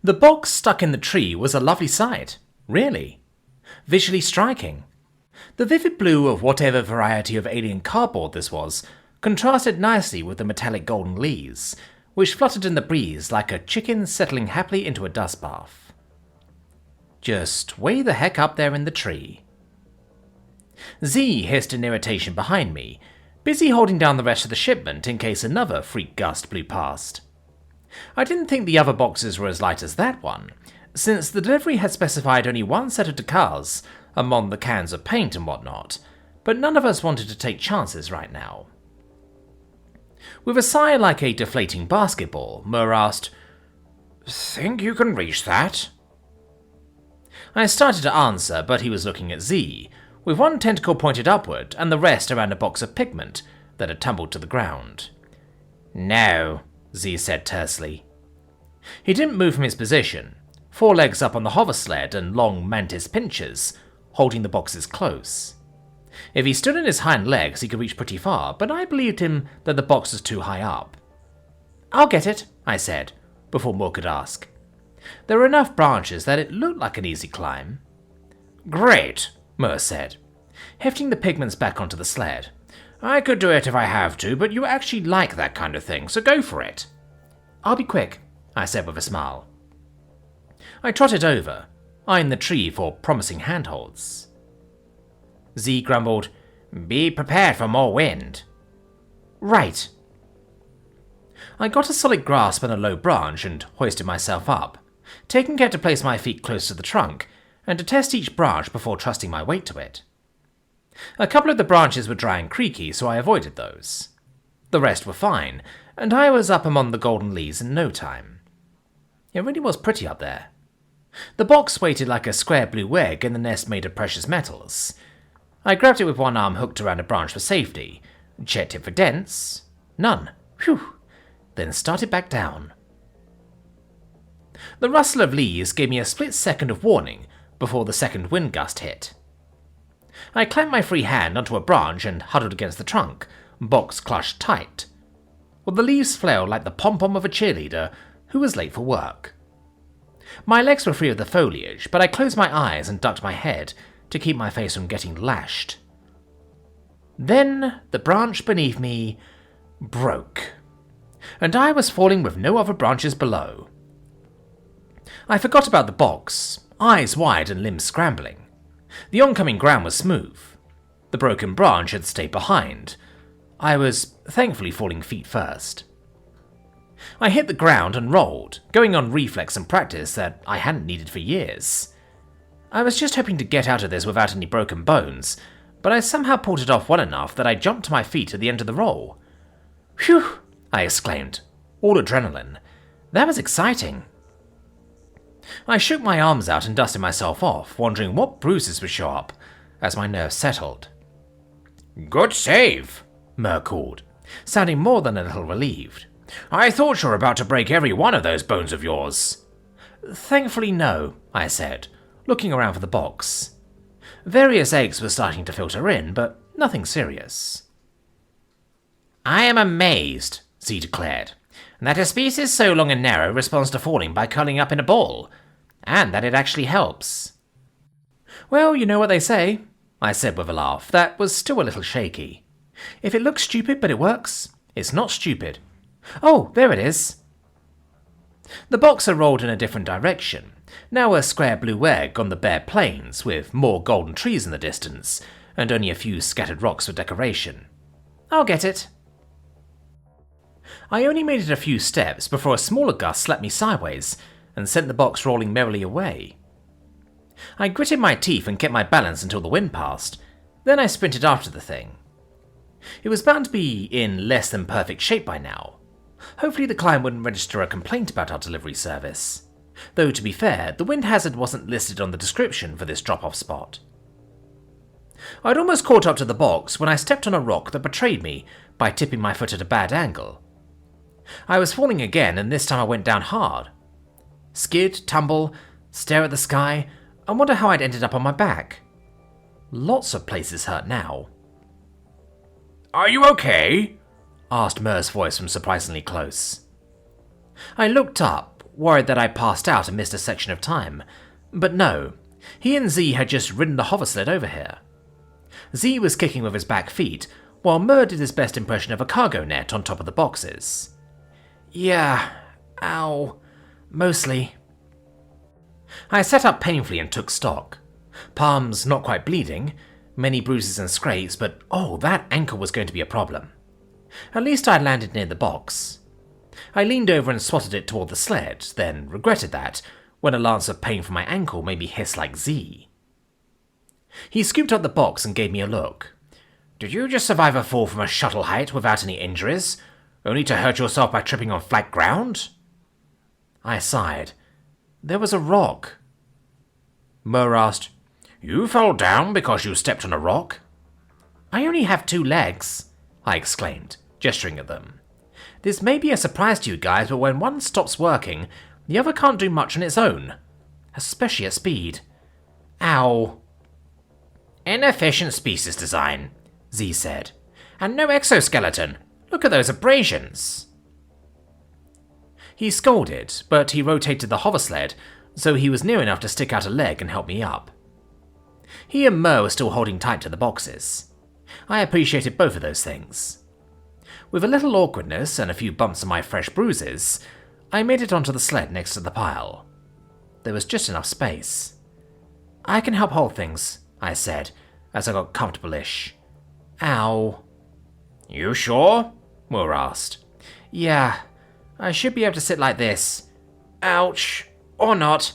The box stuck in the tree was a lovely sight, really. Visually striking. The vivid blue of whatever variety of alien cardboard this was contrasted nicely with the metallic golden leaves, which fluttered in the breeze like a chicken settling happily into a dust bath. Just way the heck up there in the tree. Z hissed in irritation behind me, busy holding down the rest of the shipment in case another freak gust blew past. I didn't think the other boxes were as light as that one, since the delivery had specified only one set of decals among the cans of paint and whatnot, but none of us wanted to take chances right now. With a sigh like a deflating basketball, Mur asked, "Think you can reach that?" I started to answer, but he was looking at Z, with one tentacle pointed upward and the rest around a box of pigment that had tumbled to the ground. "No," Z said tersely. He didn't move from his position, 4 legs up on the hover sled and long mantis pinchers, holding the boxes close. If he stood on his hind legs, he could reach pretty far, but I believed him that the box was too high up. "I'll get it," I said, before Moore could ask. There were enough branches that it looked like an easy climb. "Great," Moore said, hefting the pigments back onto the sled. "I could do it if I have to, but you actually like that kind of thing, so go for it." "I'll be quick," I said with a smile. I trotted over, eyeing the tree for promising handholds. Z grumbled, "Be prepared for more wind." "Right." I got a solid grasp on a low branch and hoisted myself up, taking care to place my feet close to the trunk and to test each branch before trusting my weight to it. A couple of the branches were dry and creaky, so I avoided those. The rest were fine, and I was up among the golden leaves in no time. It really was pretty up there. The box waited like a square blue egg in the nest made of precious metals. I grabbed it with one arm hooked around a branch for safety, checked it for dents. None. Phew. Then started back down. The rustle of leaves gave me a split second of warning before the second wind gust hit. I clamped my free hand onto a branch and huddled against the trunk, box clutched tight, while the leaves flailed like the pom-pom of a cheerleader who was late for work. My legs were free of the foliage, but I closed my eyes and ducked my head to keep my face from getting lashed. Then the branch beneath me broke, and I was falling with no other branches below. I forgot about the box, eyes wide and limbs scrambling. The oncoming ground was smooth. The broken branch had stayed behind. I was thankfully falling feet first. I hit the ground and rolled, going on reflex and practice that I hadn't needed for years. I was just hoping to get out of this without any broken bones, but I somehow pulled it off well enough that I jumped to my feet at the end of the roll. "Phew!" I exclaimed, all adrenaline. That was exciting. I shook my arms out and dusted myself off, wondering what bruises would show up as my nerves settled. "Good save," Mur called, sounding more than a little relieved. "I thought you were about to break every one of those bones of yours." "Thankfully no," I said, looking around for the box. Various eggs were starting to filter in, but nothing serious. "I am amazed," Z declared, "that a species so long and narrow responds to falling by curling up in a ball, and that it actually helps." "Well, you know what they say," I said with a laugh that was still a little shaky. "If it looks stupid but it works, it's not stupid. Oh, there it is." The box had rolled in a different direction, now a square blue egg on the bare plains with more golden trees in the distance, and only a few scattered rocks for decoration. "I'll get it." I only made it a few steps before a smaller gust slapped me sideways and sent the box rolling merrily away. I gritted my teeth and kept my balance until the wind passed, then I sprinted after the thing. It was bound to be in less than perfect shape by now. Hopefully the client wouldn't register a complaint about our delivery service, though to be fair, the wind hazard wasn't listed on the description for this drop-off spot. I'd almost caught up to the box when I stepped on a rock that betrayed me by tipping my foot at a bad angle. I was falling again, and this time I went down hard. Skid, tumble, stare at the sky, and wonder how I'd ended up on my back. Lots of places hurt now. "Are you okay?" asked Mur's voice from surprisingly close. I looked up, worried that I passed out and missed a section of time. But no, he and Z had just ridden the hover sled over here. Z was kicking with his back feet, while Mur did his best impression of a cargo net on top of the boxes. Yeah, ow, mostly. I sat up painfully and took stock. Palms not quite bleeding, many bruises and scrapes, but oh, that ankle was going to be a problem. At least I'd landed near the box. I leaned over and swatted it toward the sled, then regretted that, when a lance of pain from my ankle made me hiss like Z. He scooped up the box and gave me a look. Did you just survive a fall from a shuttle height without any injuries, only to hurt yourself by tripping on flat ground? I sighed. There was a rock. Mur asked, You fell down because you stepped on a rock? I only have 2 legs, I exclaimed, gesturing at them. This may be a surprise to you guys, but when one stops working, the other can't do much on its own, especially at speed. Ow. Inefficient species design, Z said. And no exoskeleton. Look at those abrasions. He scolded, but he rotated the hover sled, so he was near enough to stick out a leg and help me up. He and Mur were still holding tight to the boxes. I appreciated both of those things. With a little awkwardness and a few bumps of my fresh bruises, I made it onto the sled next to the pile. There was just enough space. I can help hold things, I said, as I got comfortable-ish. Ow. You sure? Mur asked. Yeah, I should be able to sit like this. Ouch. Or not.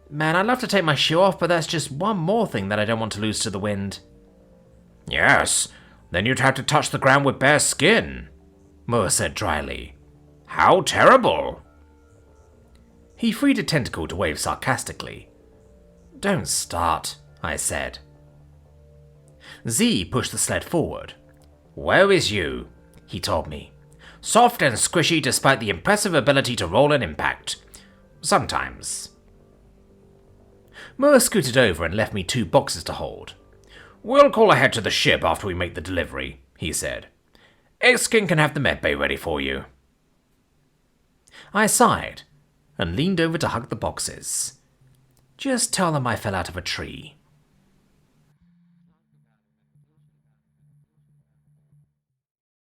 Man, I'd love to take my shoe off, but that's just one more thing that I don't want to lose to the wind. Yes, then you'd have to touch the ground with bare skin, Mur said dryly. How terrible. He freed a tentacle to wave sarcastically. Don't start, I said. Z pushed the sled forward. Woe is you, he told me. Soft and squishy despite the impressive ability to roll an impact. Sometimes. Mur scooted over and left me 2 boxes to hold. We'll call ahead to the ship after we make the delivery, he said. X-King can have the medbay ready for you. I sighed and leaned over to hug the boxes. Just tell them I fell out of a tree.